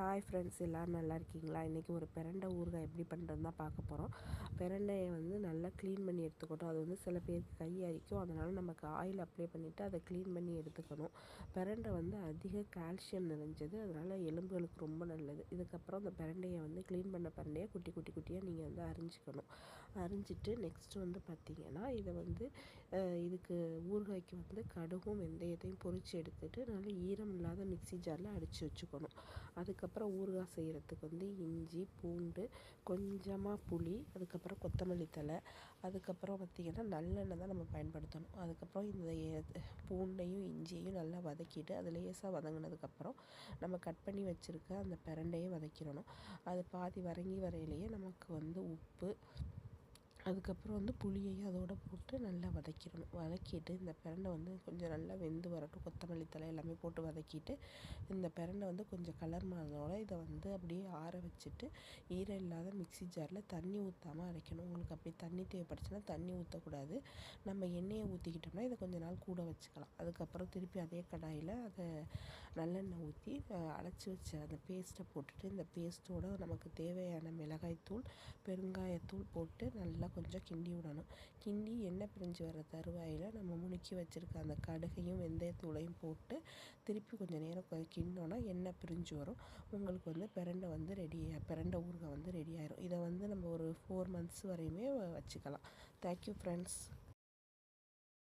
Hi friends, எல்லோரும் நல்லா இருக்கீங்களா? இன்றைக்கி ஒரு பிரண்டை ஊறுகாய் எப்படி பண்ணுறதுன்னு தான் பார்க்க போகிறோம். பிரண்டையை நல்லா க்ளீன் பண்ணி எடுத்துக்கணும். அது சில பேருக்கு கை அரிக்கும், அதனால் நமக்கு ஆயில் அப்ளை பண்ணிவிட்டு அதை க்ளீன் பண்ணி எடுத்துக்கணும். பிரண்டை அதிக கால்சியம் நிறைஞ்சது, அதனால் எலும்புகளுக்கு ரொம்ப நல்லது. இதுக்கப்புறம் அந்த பிரண்டையை க்ளீன் பண்ண பிரண்டையை குட்டி குட்டி குட்டியாக நீங்கள் அரிஞ்சிக்கணும். அரிஞ்சிட்டு நெக்ஸ்ட்டு பார்த்திங்கன்னா இதை இதுக்கு ஊறுகாய்க்கு கடுகும் வெந்தயத்தையும் பொரித்து எடுத்துகிட்டு நல்லா ஈரம் இல்லாத மிக்ஸி ஜாரில் அடித்து வச்சுக்கணும். அதுக்கப்புறம் ஊறுகாய் செய்கிறதுக்கு இஞ்சி, பூண்டு, கொஞ்சமாக புளி, அதுக்கப்புறம் கொத்தமல்லி தழை, அதுக்கப்புறம் பார்த்திங்கன்னா நல்லெண்ணெய் தான் நம்ம பயன்படுத்தணும். அதுக்கப்புறம் இந்த பூண்டையும் இஞ்சியையும் நல்லா வதக்கிட்டு அது லேசாக வதங்கினதுக்கப்புறம் நம்ம கட் பண்ணி வச்சுருக்க அந்த பிரண்டையை வதக்கிடணும். அது பாதி வதங்கி வரையிலேயே நமக்கு உப்பு, அதுக்கப்புறம் புளியையும் அதோடு போட்டு நல்லா வதக்கிடணும். வதக்கிட்டு இந்த பிரண்டை கொஞ்சம் நல்லா வெந்து வரட்டும். கொத்தமல்லி தழை எல்லாமே போட்டு வதக்கிட்டு இந்த பிரண்டை கொஞ்சம் கலர் மாறினோட இதை அப்படியே ஆற வச்சுட்டு ஈரம் இல்லாத மிக்ஸி ஜாரில் தண்ணி ஊற்றாமல் அரைக்கணும். உங்களுக்கு அப்படி தண்ணி தேவைப்படுச்சுன்னா தண்ணி ஊற்றக்கூடாது. நம்ம எண்ணெயை ஊற்றிக்கிட்டோம்னா இதை கொஞ்சம் நாள் கூட வச்சுக்கலாம். அதுக்கப்புறம் திருப்பி அதே கடாயில் அதை நல்லெண்ணெய் ஊற்றி அரைச்சி வச்ச அந்த பேஸ்ட்டை போட்டுட்டு இந்த பேஸ்ட்டோடு நமக்கு தேவையான மிளகாய்த்தூள், பெருங்காயத்தூள் போட்டு நல்லா கொஞ்சம் கிண்டி விடணும். கிண்டி எண்ணெய் பிரிஞ்சு வர தருவாயில் நம்ம முணுக்கி வச்சுருக்க அந்த கடுகையும் வெந்தயத்தூளையும் போட்டு திருப்பி கொஞ்சம் நேரம் கிண்டோன்னா எண்ணெய் பிரிஞ்சு வரும். உங்களுக்கு பிரண்டை பிரண்டை ஊறுகாய் ரெடி ஆயிரும். இதை நம்ம ஒரு 4 months வரையுமே வச்சுக்கலாம். Thank you friends.